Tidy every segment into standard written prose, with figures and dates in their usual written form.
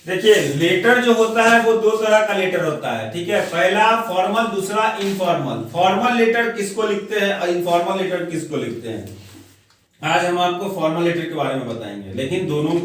देखिए, लेटर जो होता है वो दो तरह का लेटर होता है। ठीक है, पहला फॉर्मल, दूसरा इनफॉर्मल। फॉर्मल लेटर किसको लिखते हैं और इनफॉर्मल लेटर किसको लिखते हैं, आज हम आपको फॉर्मल लेटर के बारे में बताएंगे। लेकिन दोनों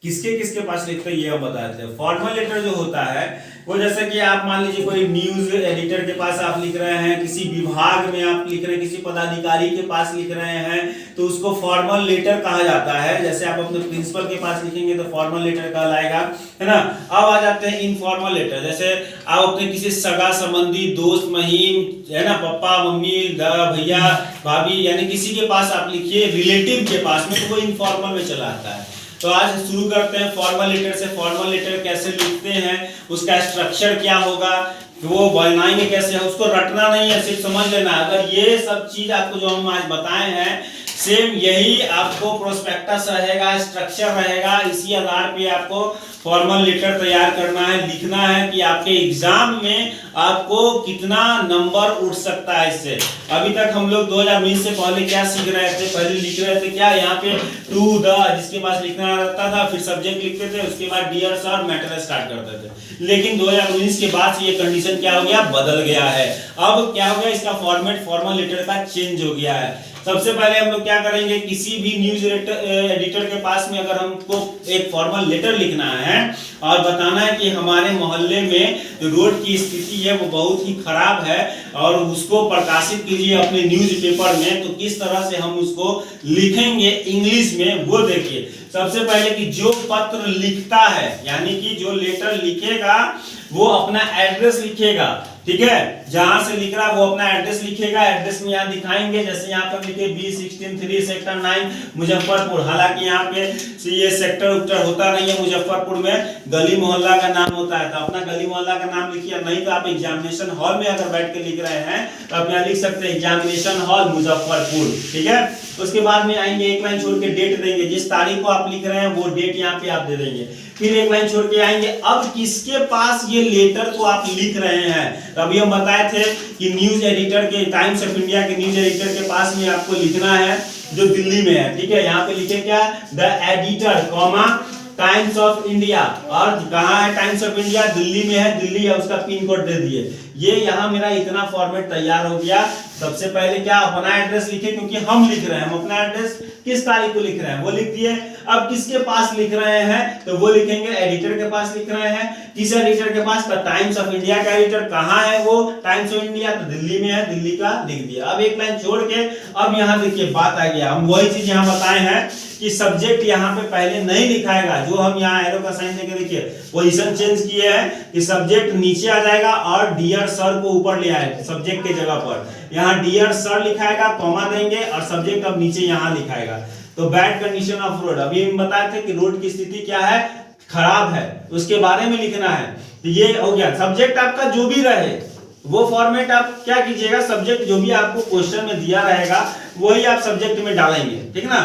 किसके किसके पास लिखते हैं ये हम बताते हैं। फॉर्मल लेटर जो होता है वो जैसे कि आप मान लीजिए कोई न्यूज एडिटर के पास आप लिख रहे हैं, किसी विभाग में आप लिख रहे हैं, किसी पदाधिकारी के पास लिख रहे हैं, तो उसको फॉर्मल लेटर कहा जाता है। जैसे आप अपने प्रिंसिपल के पास लिखेंगे तो फॉर्मल लेटर कहलाएगा, है ना। अब आ जाते हैं इनफॉर्मल लेटर। जैसे आप अपने किसी सगा संबंधी, दोस्त, महीम, है ना, पापा मम्मी, भैया भाभी, यानी किसी के पास आप लिखिए, रिलेटिव के पास में, तो वो इनफॉर्मल में चला आता है। तो आज शुरू करते हैं फॉर्मल लेटर से। फॉर्मल लेटर कैसे लिखते हैं, उसका स्ट्रक्चर क्या होगा, वो बनाएंगे कैसे, उसको रटना नहीं है, सिर्फ समझ लेना। अगर ये सब चीज आपको जो हम आज बताए हैं सेम यही आपको प्रोस्पेक्टस रहेगा, स्ट्रक्चर रहेगा, इसी आधार पे आपको फॉर्मल लेटर तैयार करना है, लिखना है कि आपके एग्जाम में आपको कितना नंबर उठ सकता है इससे। अभी तक हम लोग 2019 से पहले क्या सीख रहे थे, पहले लिख रहे थे क्या, यहाँ पे टू द जिसके पास लिखना रहता था, फिर सब्जेक्ट लिखते थे, उसके बाद डियर सर मैटर स्टार्ट करते थे। लेकिन 2019 के बाद से ये कंडीशन क्या हो गया, बदल गया है। अब क्या हो गया, इसका फॉर्मेट फॉर्मल लेटर का चेंज हो गया है। सबसे पहले हम लोग क्या करेंगे, किसी भी न्यूज एडिटर के पास में अगर हमको एक फॉर्मल लेटर लिखना है और बताना है कि हमारे मोहल्ले में जो रोड की स्थिति है वो बहुत ही खराब है और उसको प्रकाशित कीजिए अपने न्यूज़पेपर में, तो किस तरह से हम उसको लिखेंगे इंग्लिश में, वो देखिए। सबसे पहले कि जो पत्र लिखता है, यानी कि जो लेटर लिखेगा वो अपना एड्रेस लिखेगा। ठीक है, जहां से लिख रहा है वो अपना एड्रेस लिखेगा। एड्रेस में यहाँ दिखाएंगे, जैसे यहाँ पर लिखे B16-3 सेक्टर 9 मुजफ्फरपुर। हालांकि यहाँ पे ये सेक्टर उक्टर होता नहीं है, मुजफ्फरपुर में गली मोहल्ला का नाम होता है, तो अपना गली मोहल्ला का नाम लिखिए। नहीं तो आप एग्जामिनेशन हॉल में अगर बैठ के लिख रहे हैं तो आप यहाँ लिख सकते हैं एग्जामिनेशन हॉल मुजफ्फरपुर। ठीक है, उसके बाद में आएंगे, एक लाइन छोड़ के डेट देंगे, जिस तारीख को आप लिख रहे हैं वो डेट यहाँ पे आप दे देंगे। फिर एक लाइन छोड़ के आएंगे, अब किसके पास ये लेटर को आप लिख रहे हैं। तो अभी हम बताए थे कि न्यूज एडिटर के, टाइम्स ऑफ इंडिया के न्यूज एडिटर के पास में आपको लिखना है जो दिल्ली में है। ठीक है, यहाँ पे लिखे क्या, the editor comma times of India, और कहाँ है टाइम्स ऑफ इंडिया, दिल्ली में है, दिल्ली है, उसका पिन कोड दे दिए। ये यहाँ मेरा इतना फॉर्मेट तैयार हो गया। सबसे पहले क्या, अपना एड्रेस लिखे, क्योंकि हम लिख रहे हैं, हम अपना एड्रेस किस तारीख को लिख रहे हैं वो लिख दिए। अब किसके पास लिख रहे हैं तो वो लिखेंगे एडिटर के पास लिख रहे हैं। किस एडिटर के पास, टाइम्स ऑफ इंडिया का एडिटर कहाँ है, वो टाइम्स ऑफ इंडिया, तो दिल्ली में है, दिल्ली का लिख दिया। अब एक लाइन छोड़ के अब यहाँ देखिए बात आ गया, हम वही चीज यहाँ बताए हैं कि सब्जेक्ट यहाँ पे पहले नहीं लिखाएगा। जो हम यहाँ एरो का साइन देके देखिए पोजीशन चेंज किए हैं कि सब्जेक्ट नीचे आ जाएगा और डियर सर को ऊपर ले आएगा सब्जेक्ट के जगह पर। यहाँ डियर सर लिखाएगा, कॉमा देंगे और सब्जेक्ट अब नीचे यहाँ लिखाएगा। तो बैड कंडीशन ऑफ रोड, अभी हम बताए थे कि रोड की स्थिति क्या है, खराब है, उसके बारे में लिखना है। तो ये हो गया। सब्जेक्ट आपका जो भी रहे वो फॉर्मेट आप क्या कीजिएगा, सब्जेक्ट जो भी आपको क्वेश्चन में दिया रहेगा वही आप सब्जेक्ट में डालेंगे। ठीक ना,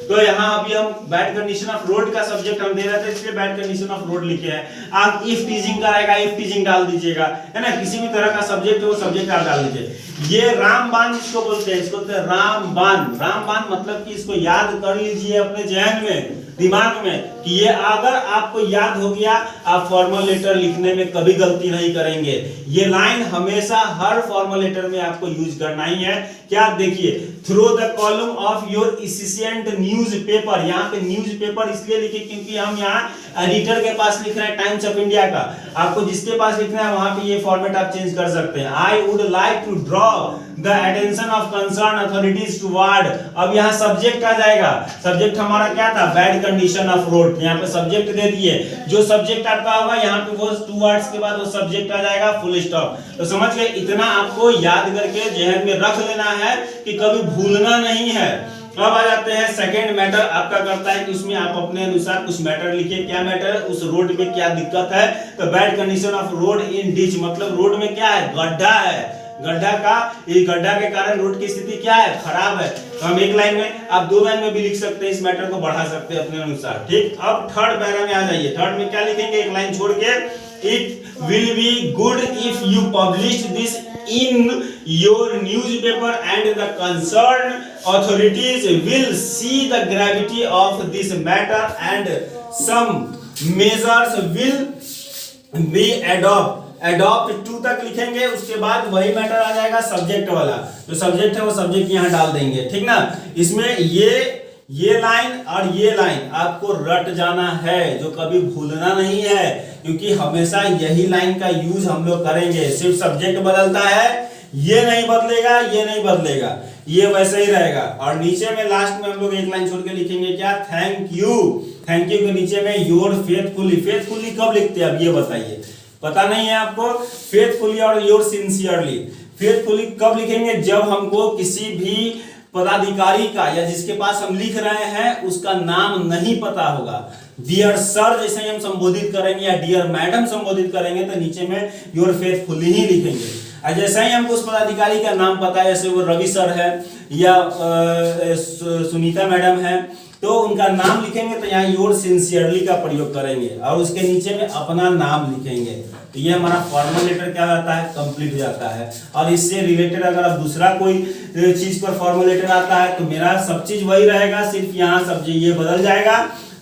तो यहाँ अभी हम बैड कंडीशन ऑफ रोड का सब्जेक्ट हम दे रहे थे, इसलिए बैड कंडीशन ऑफ रोड लिखे हैं। आप इफ टीजिंग का रहेगा, इफ टीजिंग डाल दीजिएगा, है ना। किसी भी तरह का सब्जेक्ट है वो सब्जेक्ट आप डाल दीजिए। ये रामबाण इसको बोलते हैं, इसको बोलते हैं रामबाण। रामबाण मतलब कि इसको याद कर लीजिए अपने जहन में, दिमाग में, कि ये अगर आपको याद हो गया आप फॉर्मल लेटर लिखने में कभी गलती नहीं करेंगे। ये लाइन हमेशा हर फॉर्मल लेटर में आपको यूज करना ही है। क्या देखिए, through the column of your efficient newspaper. यहाँ पे न्यूज़पेपर इसलिए लिखे क्योंकि हम यहाँ एडिटर के पास लिख रहे हैं टाइम्स ऑफ इंडिया का। आपको जिसके पास लिखना है वहां पे ये फॉर्मेट आप चेंज कर सकते हैं। I would like to draw the attention of concern authorities toward. अब यहाँ सब्जेक्ट आ जाएगा, सब्जेक्ट हमारा क्या था, बैड कंडीशन ऑफ रोड। यहाँ पे सब्जेक्ट दे दिए, जो सब्जेक्ट आपका होगा यहाँ पे वो टू वर्ड्स के बाद वो सब्जेक्ट आ जाएगा, फुल स्टॉप। तो समझ गए, इतना आपको याद करके जहन में रख लेना है कि कभी भूलना नहीं है। अब आ जाते हैं सेकंड मैटर आपका करता है कि उसमें आप अपने अनुसार कुछ मैटर लिखिए। क्या मैटर है, उस रोड में क्या दिक्कत है। तो bad condition of road in ditch, मतलब रोड में क्या है, गड्ढा है, गड्ढा का, ये गड्ढा के कारण रोड की स्थिति क्या है, खराब है। तो हम एक लाइन में, आप दो लाइन में भी लिख सकते हैं, इस मैटर को बढ़ा सकते हैं अपने अनुसार। ठीक, अब थर्ड पैरा में आ जाइए। थर्ड में क्या लिखेंगे, एक लाइन छोड़ के, it will be good if you publish this in your newspaper and the concerned authorities will see the gravity of this matter and some measures will be adopt to तक लिखेंगे, उसके बाद वही मैटर आ जाएगा subject वाला, जो subject है वो सब्जेक्ट यहां डाल देंगे, ठीक ना। इसमें ये लाइन और ये लाइन आपको रट जाना है, जो कभी भूलना नहीं है, क्योंकि हमेशा यही लाइन का यूज हम लोग करेंगे। सिर्फ सब्जेक्ट बदलता है, ये नहीं बदलेगा, ये नहीं बदलेगा, ये वैसे ही रहेगा। और नीचे में लास्ट में हम लोग एक लाइन छोड़ के लिखेंगे क्या, थैंक यू। थैंक यू के नीचे में योर फेथफुली, फेथफुली कब लिखते हैं अब ये बताइए, पता नहीं है आपको। फेथफुली और योर सिंसियरली, फेथफुली कब लिखेंगे, जब हमको किसी भी पदाधिकारी का या जिसके पास हम लिख रहे हैं उसका नाम नहीं पता होगा। डियर सर जैसे ही हम संबोधित करेंगे या डियर मैडम संबोधित करेंगे तो नीचे में योर फेथफुली ही लिखेंगे। और जैसे ही हमको उस पदाधिकारी का नाम पता है, जैसे वो रवि सर है या सुनीता मैडम है, तो उनका नाम लिखेंगे तो यहाँ योर सिंसियरली का प्रयोग करेंगे और उसके नीचे में अपना नाम लिखेंगे। तो ये हमारा फॉर्मल लेटर क्या होता है, कंप्लीट हो जाता है। और इससे रिलेटेड अगर अब दूसरा कोई चीज पर फॉर्मल लेटर आता है तो मेरा सब चीज वही रहेगा, सिर्फ यहाँ सब्जेक्ट ये बदल जाएगा,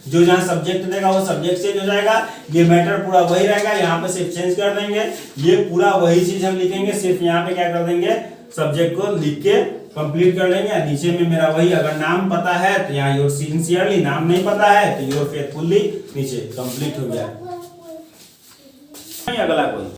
जो जहाँ सब्जेक्ट देगा वो सब्जेक्ट चेंज हो जाएगा, ये मैटर पूरा वही रहेगा, यहाँ पे सिर्फ चेंज कर देंगे, ये पूरा वही चीज हम लिखेंगे, सिर्फ यहाँ पे क्या कर देंगे, सब्जेक्ट को लिख के कंप्लीट कर लेंगे। नीचे में मेरा वही, अगर नाम पता है तो यहाँ योर सिंसियरली, नाम नहीं पता है तो योर फेथफुली, नीचे कंप्लीट हो गया। अगला कोई